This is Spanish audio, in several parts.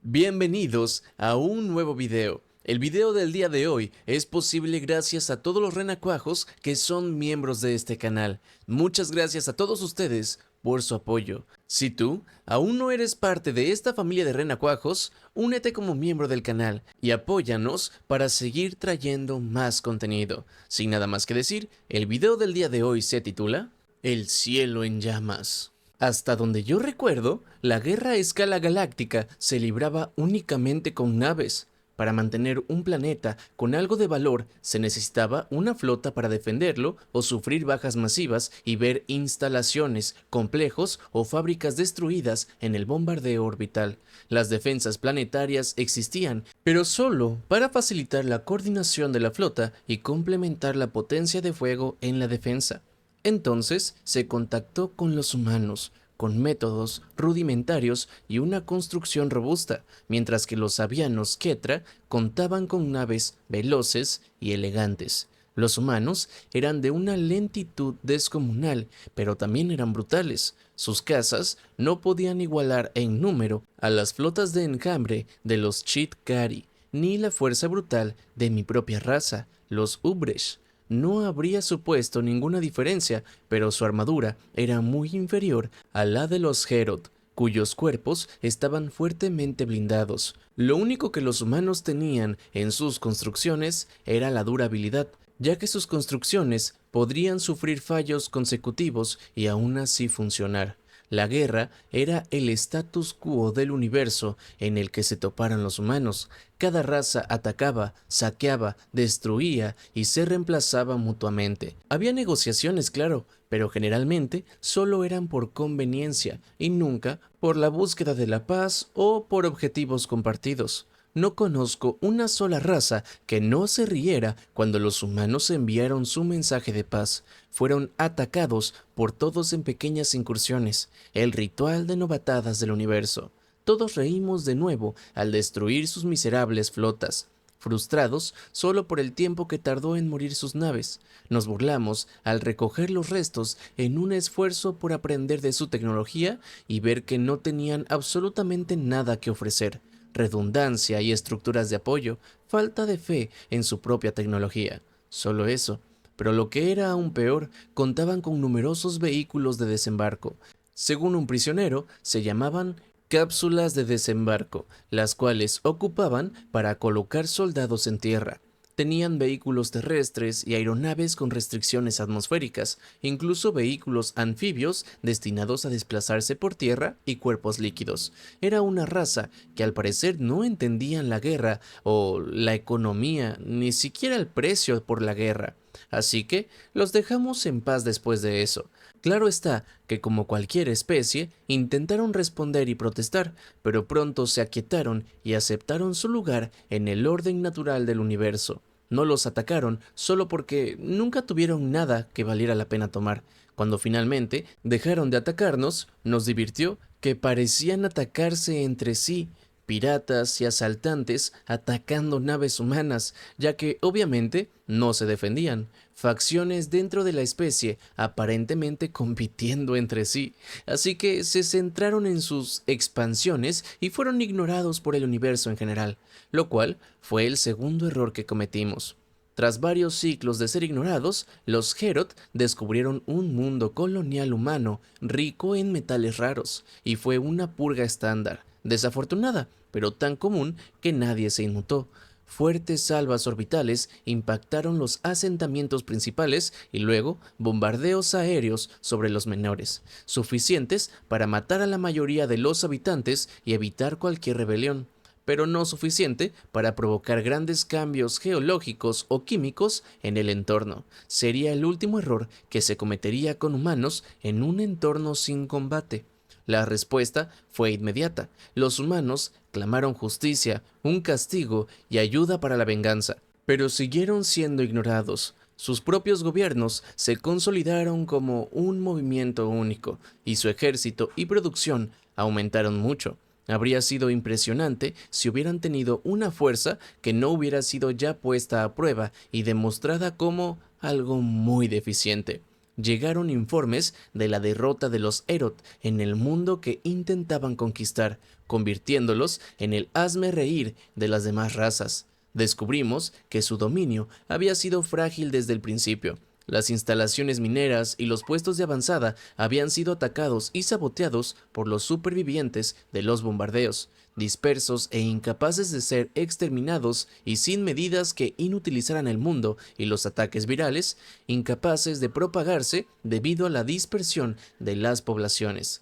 Bienvenidos a un nuevo video. El video del día de hoy es posible gracias a todos los renacuajos que son miembros de este canal. Muchas gracias a todos ustedes por su apoyo. Si tú aún no eres parte de esta familia de renacuajos, únete como miembro del canal y apóyanos para seguir trayendo más contenido. Sin nada más que decir, el video del día de hoy se titula El cielo en llamas. Hasta donde yo recuerdo, la guerra a escala galáctica se libraba únicamente con naves. Para mantener un planeta con algo de valor se necesitaba una flota para defenderlo o sufrir bajas masivas y ver instalaciones, complejos o fábricas destruidas en el bombardeo orbital. Las defensas planetarias existían, pero solo para facilitar la coordinación de la flota y complementar la potencia de fuego en la defensa. Entonces se contactó con los humanos, con métodos rudimentarios y una construcción robusta, mientras que los avianos Ketra contaban con naves veloces y elegantes. Los humanos eran de una lentitud descomunal, pero también eran brutales. Sus cazas no podían igualar en número a las flotas de enjambre de los Chitauri, ni la fuerza brutal de mi propia raza, los Ubresh. No habría supuesto ninguna diferencia, pero su armadura era muy inferior a la de los Herod, cuyos cuerpos estaban fuertemente blindados. Lo único que los humanos tenían en sus construcciones era la durabilidad, ya que sus construcciones podrían sufrir fallos consecutivos y aún así funcionar. La guerra era el status quo del universo en el que se toparan los humanos. Cada raza atacaba, saqueaba, destruía y se reemplazaba mutuamente. Había negociaciones, claro, pero generalmente solo eran por conveniencia y nunca por la búsqueda de la paz o por objetivos compartidos. No conozco una sola raza que no se riera cuando los humanos enviaron su mensaje de paz. Fueron atacados por todos en pequeñas incursiones, el ritual de novatadas del universo. Todos reímos de nuevo al destruir sus miserables flotas, frustrados solo por el tiempo que tardó en morir sus naves. Nos burlamos al recoger los restos en un esfuerzo por aprender de su tecnología y ver que no tenían absolutamente nada que ofrecer. Redundancia y estructuras de apoyo, falta de fe en su propia tecnología. Solo eso. Pero lo que era aún peor, contaban con numerosos vehículos de desembarco. Según un prisionero, se llamaban cápsulas de desembarco, las cuales ocupaban para colocar soldados en tierra. Tenían vehículos terrestres y aeronaves con restricciones atmosféricas, incluso vehículos anfibios destinados a desplazarse por tierra y cuerpos líquidos. Era una raza que al parecer no entendían la guerra o la economía, ni siquiera el precio por la guerra. Así que los dejamos en paz después de eso. Claro está que como cualquier especie, intentaron responder y protestar, pero pronto se aquietaron y aceptaron su lugar en el orden natural del universo. No los atacaron solo porque nunca tuvieron nada que valiera la pena tomar. Cuando finalmente dejaron de atacarnos, nos divirtió que parecían atacarse entre sí, piratas y asaltantes atacando naves humanas, ya que obviamente no se defendían. Facciones dentro de la especie aparentemente compitiendo entre sí, así que se centraron en sus expansiones y fueron ignorados por el universo en general, lo cual fue el segundo error que cometimos. Tras varios ciclos de ser ignorados, los Herod descubrieron un mundo colonial humano rico en metales raros, y fue una purga estándar, desafortunada, pero tan común que nadie se inmutó. Fuertes salvas orbitales impactaron los asentamientos principales y luego bombardeos aéreos sobre los menores, suficientes para matar a la mayoría de los habitantes y evitar cualquier rebelión, pero no suficiente para provocar grandes cambios geológicos o químicos en el entorno. Sería el último error que se cometería con humanos en un entorno sin combate. La respuesta fue inmediata. Los humanos clamaron justicia, un castigo y ayuda para la venganza, pero siguieron siendo ignorados. Sus propios gobiernos se consolidaron como un movimiento único, y su ejército y producción aumentaron mucho. Habría sido impresionante si hubieran tenido una fuerza que no hubiera sido ya puesta a prueba y demostrada como algo muy deficiente. Llegaron informes de la derrota de los Herod en el mundo que intentaban conquistar, convirtiéndolos en el hazme-reír de las demás razas. Descubrimos que su dominio había sido frágil desde el principio. Las instalaciones mineras y los puestos de avanzada habían sido atacados y saboteados por los supervivientes de los bombardeos, dispersos e incapaces de ser exterminados y sin medidas que inutilizaran el mundo y los ataques virales, incapaces de propagarse debido a la dispersión de las poblaciones.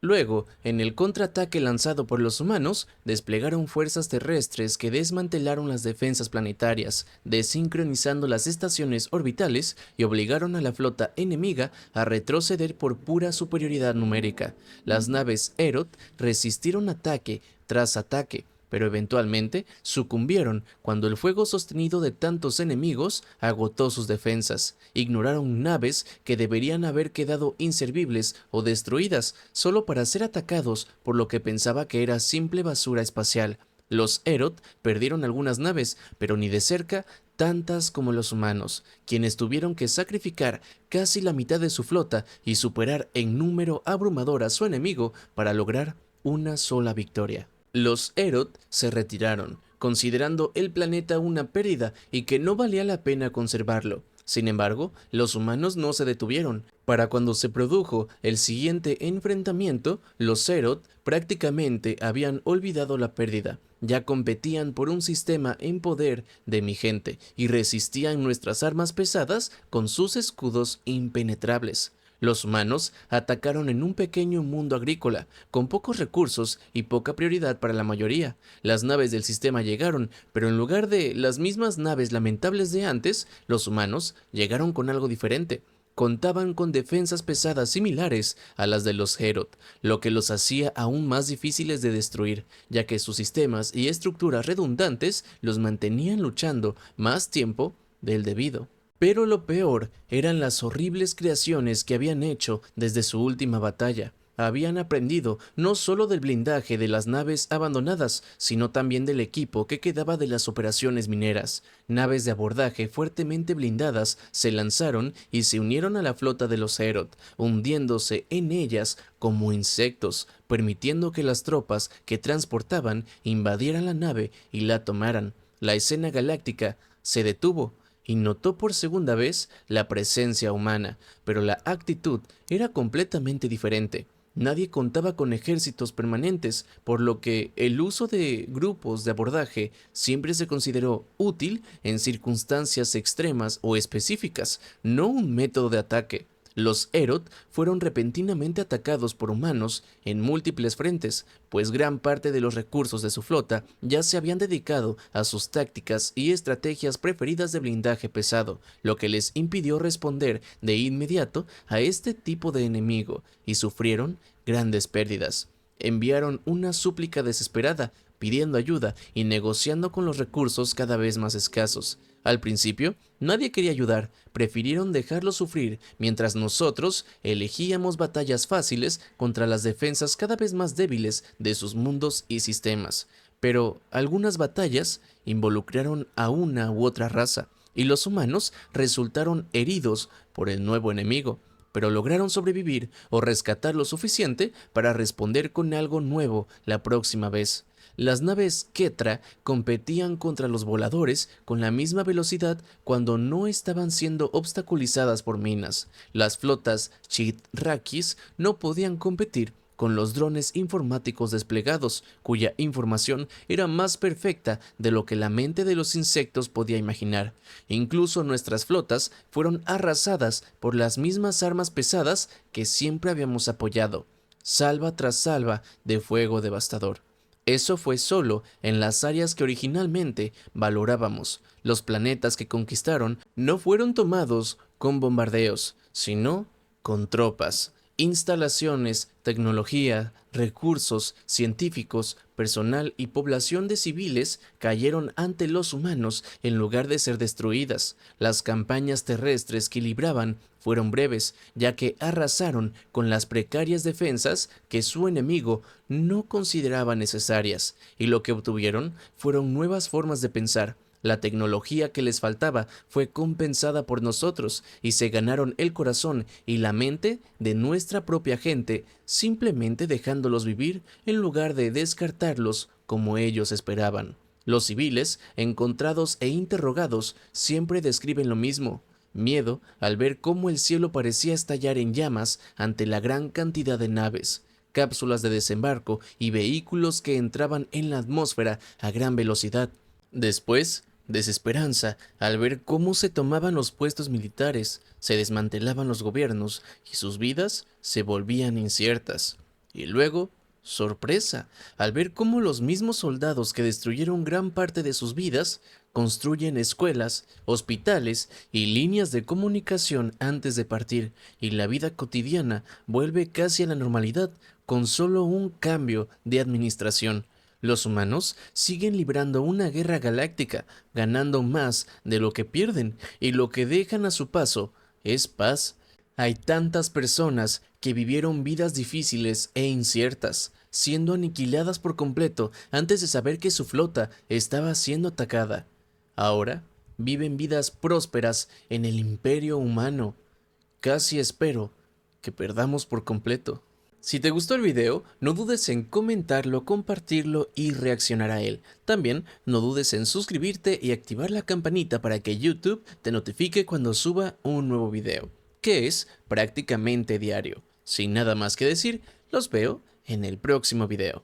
Luego, en el contraataque lanzado por los humanos, desplegaron fuerzas terrestres que desmantelaron las defensas planetarias, desincronizando las estaciones orbitales y obligaron a la flota enemiga a retroceder por pura superioridad numérica. Las naves Erot resistieron ataque tras ataque, pero eventualmente sucumbieron cuando el fuego sostenido de tantos enemigos agotó sus defensas. Ignoraron naves que deberían haber quedado inservibles o destruidas solo para ser atacados por lo que pensaba que era simple basura espacial. Los Erot perdieron algunas naves, pero ni de cerca tantas como los humanos, quienes tuvieron que sacrificar casi la mitad de su flota y superar en número abrumador a su enemigo para lograr una sola victoria. Los Erot se retiraron, considerando el planeta una pérdida y que no valía la pena conservarlo. Sin embargo, los humanos no se detuvieron. Para cuando se produjo el siguiente enfrentamiento, los Erot prácticamente habían olvidado la pérdida. Ya competían por un sistema en poder de mi gente y resistían nuestras armas pesadas con sus escudos impenetrables. Los humanos atacaron en un pequeño mundo agrícola, con pocos recursos y poca prioridad para la mayoría. Las naves del sistema llegaron, pero en lugar de las mismas naves lamentables de antes, los humanos llegaron con algo diferente. Contaban con defensas pesadas similares a las de los Herod, lo que los hacía aún más difíciles de destruir, ya que sus sistemas y estructuras redundantes los mantenían luchando más tiempo del debido. Pero lo peor eran las horribles creaciones que habían hecho desde su última batalla. Habían aprendido no solo del blindaje de las naves abandonadas, sino también del equipo que quedaba de las operaciones mineras. Naves de abordaje fuertemente blindadas se lanzaron y se unieron a la flota de los Herod, hundiéndose en ellas como insectos, permitiendo que las tropas que transportaban invadieran la nave y la tomaran. La escena galáctica se detuvo y notó por segunda vez la presencia humana, pero la actitud era completamente diferente. Nadie contaba con ejércitos permanentes, por lo que el uso de grupos de abordaje siempre se consideró útil en circunstancias extremas o específicas, no un método de ataque. Los Herod fueron repentinamente atacados por humanos en múltiples frentes, pues gran parte de los recursos de su flota ya se habían dedicado a sus tácticas y estrategias preferidas de blindaje pesado, lo que les impidió responder de inmediato a este tipo de enemigo, y sufrieron grandes pérdidas. Enviaron una súplica desesperada, pidiendo ayuda y negociando con los recursos cada vez más escasos. Al principio, nadie quería ayudar, prefirieron dejarlo sufrir, mientras nosotros elegíamos batallas fáciles contra las defensas cada vez más débiles de sus mundos y sistemas. Pero algunas batallas involucraron a una u otra raza, y los humanos resultaron heridos por el nuevo enemigo, pero lograron sobrevivir o rescatar lo suficiente para responder con algo nuevo la próxima vez. Las naves Ketra competían contra los voladores con la misma velocidad cuando no estaban siendo obstaculizadas por minas. Las flotas Chithrakis no podían competir con los drones informáticos desplegados, cuya información era más perfecta de lo que la mente de los insectos podía imaginar. Incluso nuestras flotas fueron arrasadas por las mismas armas pesadas que siempre habíamos apoyado, salva tras salva de fuego devastador. Eso fue solo en las áreas que originalmente valorábamos. Los planetas que conquistaron no fueron tomados con bombardeos, sino con tropas, instalaciones, tecnología, recursos, científicos, personal y población de civiles cayeron ante los humanos en lugar de ser destruidas. Las campañas terrestres que libraban fueron breves, ya que arrasaron con las precarias defensas que su enemigo no consideraba necesarias, y lo que obtuvieron fueron nuevas formas de pensar, La tecnología que les faltaba fue compensada por nosotros y se ganaron el corazón y la mente de nuestra propia gente, simplemente dejándolos vivir en lugar de descartarlos como ellos esperaban. Los civiles, encontrados e interrogados, siempre describen lo mismo: miedo al ver cómo el cielo parecía estallar en llamas ante la gran cantidad de naves, cápsulas de desembarco y vehículos que entraban en la atmósfera a gran velocidad. Después, desesperanza al ver cómo se tomaban los puestos militares, se desmantelaban los gobiernos y sus vidas se volvían inciertas. Y luego, sorpresa al ver cómo los mismos soldados que destruyeron gran parte de sus vidas construyen escuelas, hospitales y líneas de comunicación antes de partir, y la vida cotidiana vuelve casi a la normalidad con solo un cambio de administración. Los humanos siguen librando una guerra galáctica, ganando más de lo que pierden, y lo que dejan a su paso es paz. Hay tantas personas que vivieron vidas difíciles e inciertas, siendo aniquiladas por completo antes de saber que su flota estaba siendo atacada. Ahora viven vidas prósperas en el imperio humano. Casi espero que perdamos por completo. Si te gustó el video, no dudes en comentarlo, compartirlo y reaccionar a él. También no dudes en suscribirte y activar la campanita para que YouTube te notifique cuando suba un nuevo video, que es prácticamente diario. Sin nada más que decir, los veo en el próximo video.